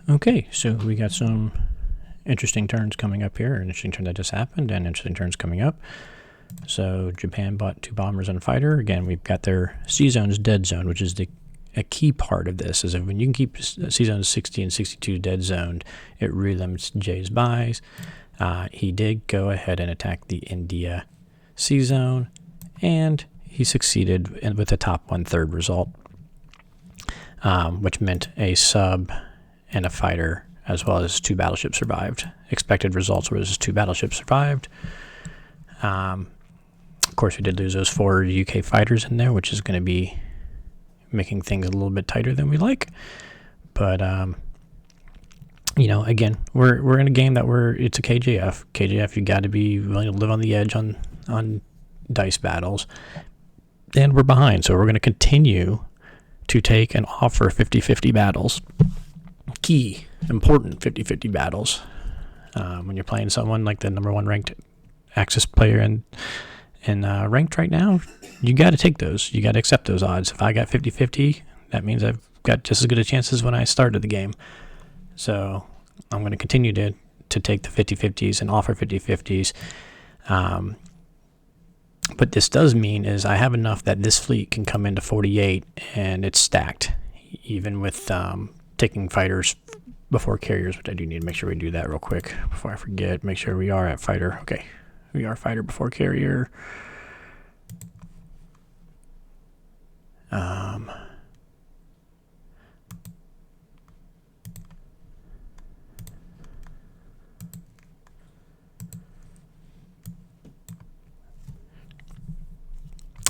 Okay, so we got some interesting turns coming up here. An interesting turn that just happened, and interesting turns coming up. So Japan bought 2 bombers and a fighter. Again, we've got their C zones dead zone, which is a key part of this. Is that when you can keep C zones 60 and 62 dead zoned, it really limits Jay's buys. He did go ahead and attack the India C zone, and he succeeded with a top 1/3 result, which meant a sub and a fighter, as well as 2 battleships survived. Expected results was 2 battleships survived. Of course, we did lose those 4 UK fighters in there, which is going to be making things a little bit tighter than we like. But again, we're in a game that it's a KJF. KJF, you got to be willing to live on the edge on dice battles, and we're behind, so we're going to continue to take and offer 50-50 battles. Key, important 50-50 battles. When you're playing someone like the number 1 ranked Axis player in ranked right now, you got to take those. You got to accept those odds. If I got 50-50, that means I've got just as good a chance as when I started the game. So I'm going to continue to take the 50-50s and offer 50-50s. But this does mean is I have enough that this fleet can come into 48 and it's stacked, even with taking fighters before carriers, which I do need to make sure we do that real quick before I forget. Make sure we are at fighter. Okay, we are fighter before carrier.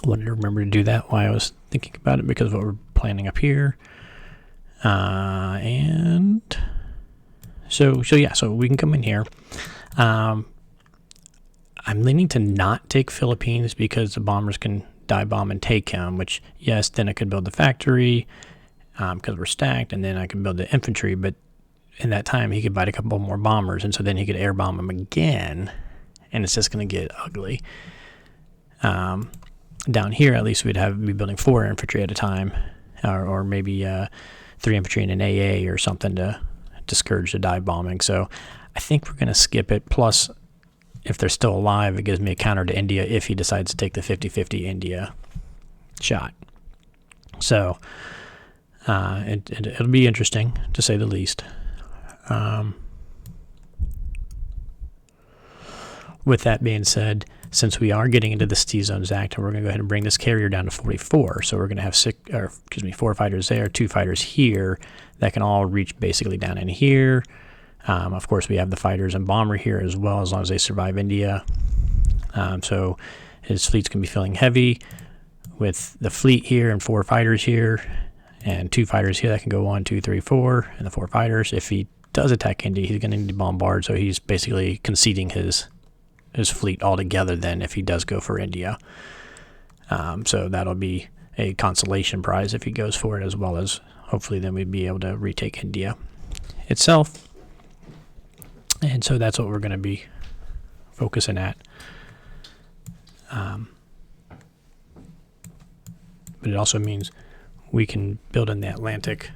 Wanted to remember to do that while I was thinking about it because of what we're planning up here. And so we can come in here. I'm leaning to not take Philippines because the bombers can dive bomb and take him, which, yes, then I could build the factory because we're stacked, and then I could build the infantry, but in that time he could buy a couple more bombers, and so then he could air bomb him again, and it's just going to get ugly. Down here, at least we'd be building 4 infantry at a time, or maybe 3 infantry and an AA or something to discourage the dive bombing. So I think we're going to skip it. Plus, if they're still alive, it gives me a counter to India if he decides to take the 50-50 India shot. So it'll be interesting, to say the least. With that being said, since we are getting into the C Zones Act, and we're going to go ahead and bring this carrier down to 44, so we're going to have 4 fighters there, 2 fighters here that can all reach basically down in here. Of course, we have the fighters and bomber here as well, as long as they survive India. So his fleets can be filling heavy with the fleet here and 4 fighters here, and 2 fighters here that can go 1, 2, 3, 4, and the 4 fighters. If he does attack India, he's going to need to bombard, so he's basically conceding his fleet altogether then if he does go for India. So that'll be a consolation prize if he goes for it, as well as hopefully then we'd be able to retake India itself. And so that's what we're going to be focusing at. But it also means we can build in the Atlantic,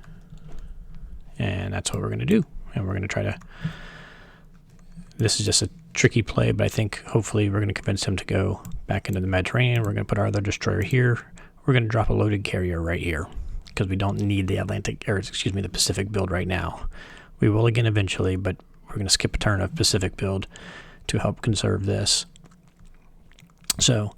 and that's what we're going to do. And we're going to try to... This is just a tricky play, but I think hopefully we're going to convince him to go back into the Mediterranean. We're going to put our other destroyer here. We're going to drop a loaded carrier right here because we don't need the the Pacific build right now. We will again eventually, but we're going to skip a turn of Pacific build to help conserve this. So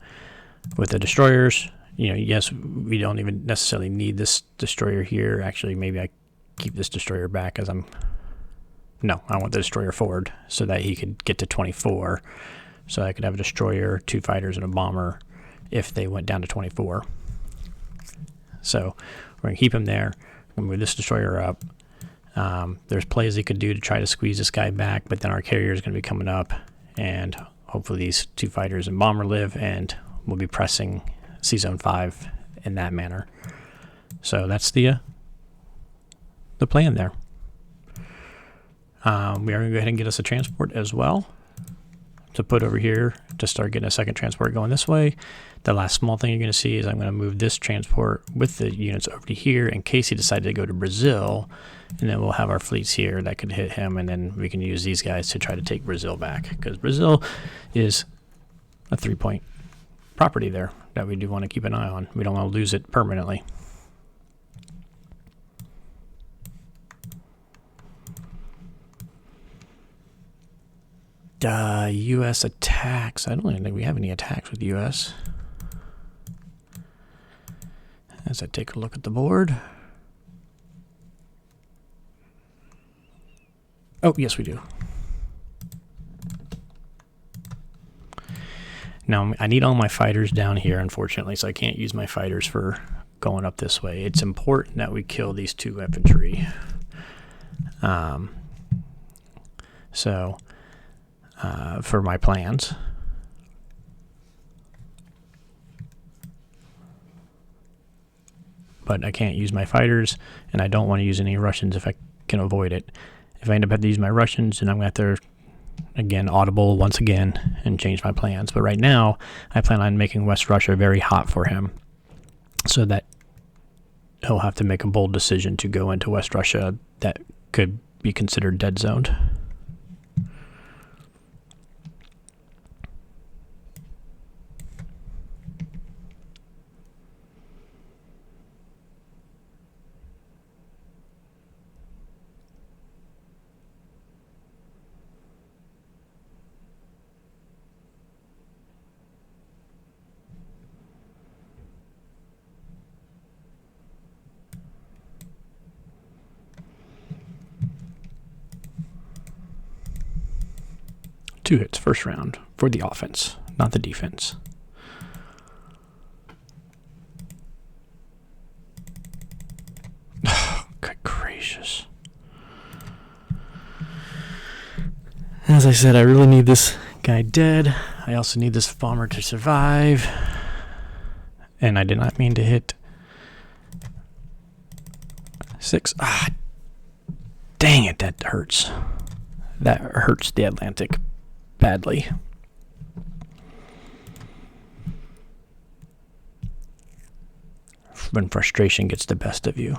with the destroyers, yes, we don't even necessarily need this destroyer here. Actually, maybe I keep this destroyer back as No, I want the destroyer forward so that he could get to 24. So I could have a destroyer, 2 fighters, and a bomber if they went down to 24. So we're going to keep him there. We'll move this destroyer up. There's plays he could do to try to squeeze this guy back, but then our carrier is going to be coming up, and hopefully these 2 fighters and bomber live, and we'll be pressing C Zone 5 in that manner. So that's the plan there. We are going to go ahead and get us a transport as well, to put over here to start getting a second transport going this way. The last small thing you're going to see is I'm going to move this transport with the units over to here in case he decided to go to Brazil, and then we'll have our fleets here that could hit him, and then we can use these guys to try to take Brazil back, because Brazil is a 3-point property there that we do want to keep an eye on. We don't want to lose it permanently. U.S. attacks. I don't even think we have any attacks with U.S. As I take a look at the board. Oh, yes, we do. Now, I need all my fighters down here, unfortunately, so I can't use my fighters for going up this way. It's important that we kill these 2 infantry. For my plans. But I can't use my fighters, and I don't want to use any Russians if I can avoid it. If I end up having to use my Russians, then I'm going to have to, again, audible once again and change my plans. But right now, I plan on making West Russia very hot for him, so that he'll have to make a bold decision to go into West Russia that could be considered dead zoned. Two hits first round for the offense, not the defense. Oh, good gracious. As I said, I really need this guy dead. I also need this bomber to survive. And I did not mean to hit 6. Ah, dang it, that hurts. That hurts the Atlantic badly. When frustration gets the best of you.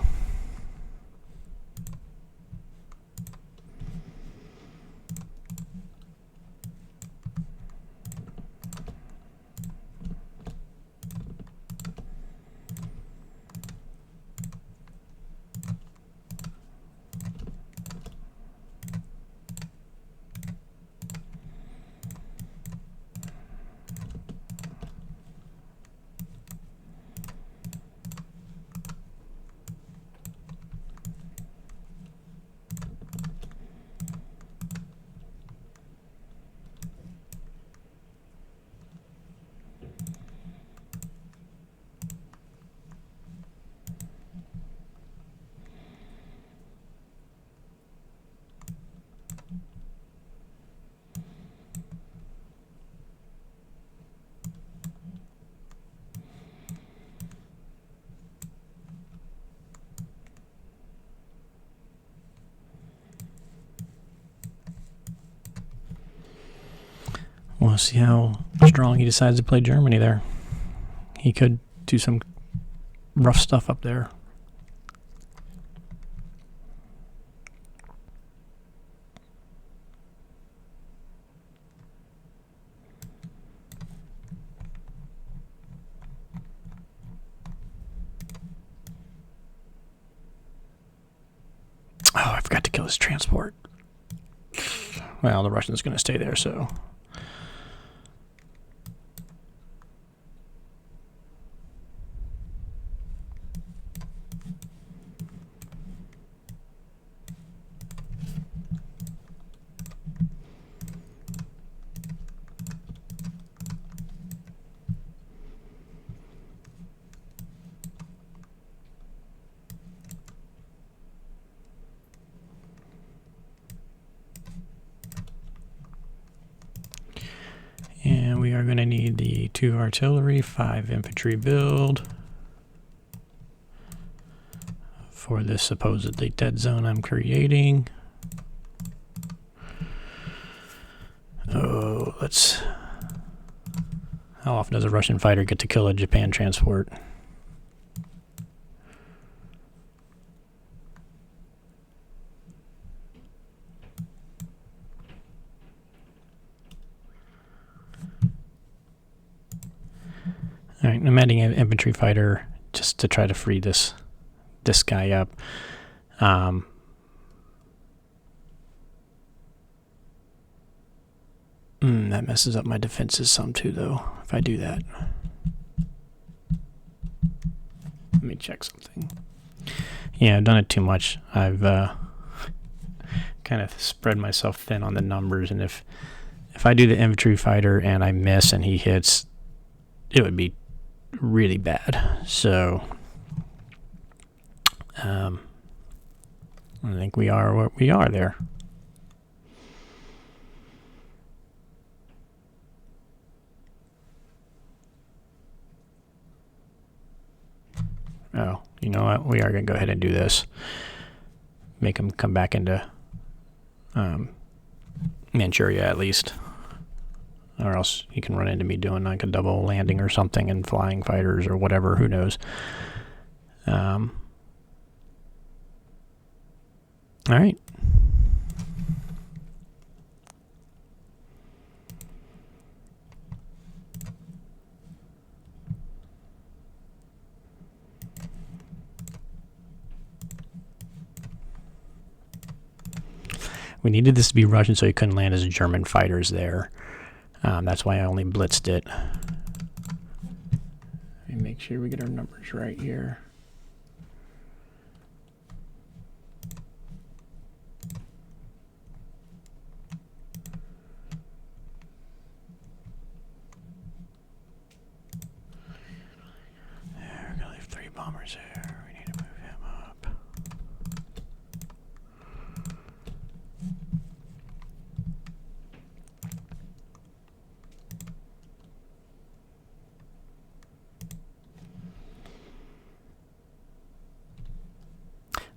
We'll see how strong he decides to play Germany there. He could do some rough stuff up there. Oh, I forgot to kill his transport. Well, the Russian's going to stay there, so... And we are going to need the 2 artillery, 5 infantry build for this supposedly dead zone I'm creating. Oh, let's... How often does a Russian fighter get to kill a Japan transport? Alright, I'm adding an infantry fighter just to try to free this guy up. That messes up my defenses some too, though, if I do that. Let me check something. Yeah, I've done it too much. I've kind of spread myself thin on the numbers, and if I do the infantry fighter and I miss and he hits, it would be really bad. So I think we are where we are there. Oh, you know what? We are going to go ahead and do this. Make him come back into Manchuria at least. Or else you can run into me doing like a double landing or something and flying fighters or whatever. Who knows? All right. We needed this to be Russian so he couldn't land his German fighters there. That's why I only blitzed it. Let me make sure we get our numbers right here. There, we're gonna leave 3 bombers there. We need to move him up.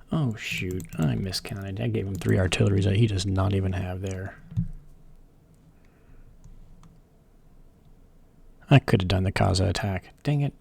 Oh shoot, I miscounted. I gave him 3 artilleries that he does not even have there. I could have done the Kaza attack. Dang it.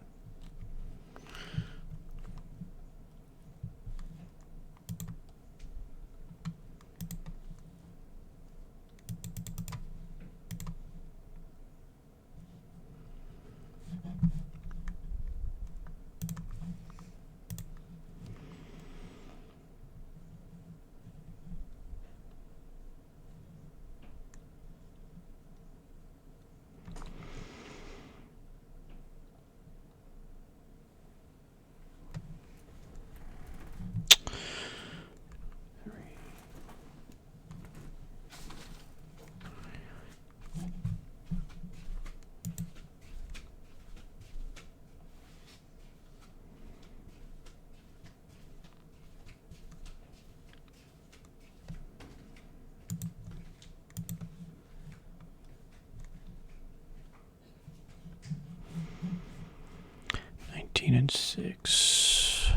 And 6.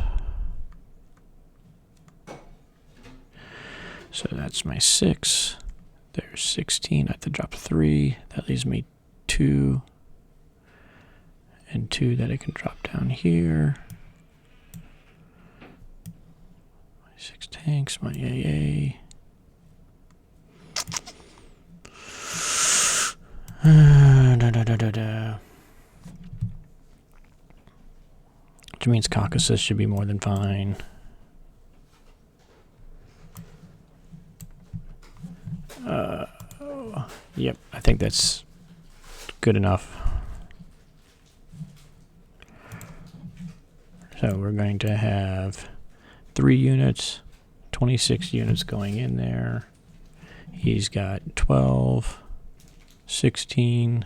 So that's my 6. There's 16. I have to drop 3. That leaves me 2. And 2 that I can drop down here. My 6 tanks, my AA. Which means Caucasus should be more than fine. Yep, I think that's good enough. So we're going to have 3 units, 26 units going in there. He's got 12, 16,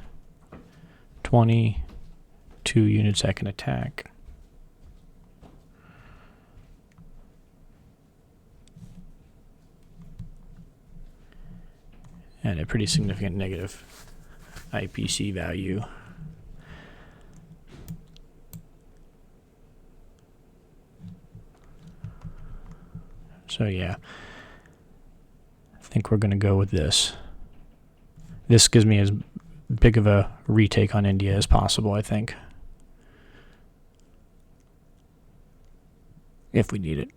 20, 2 units that can attack. And a pretty significant negative IPC value. So yeah, I think we're going to go with this. This gives me as big of a retake on India as possible, I think. If we need it.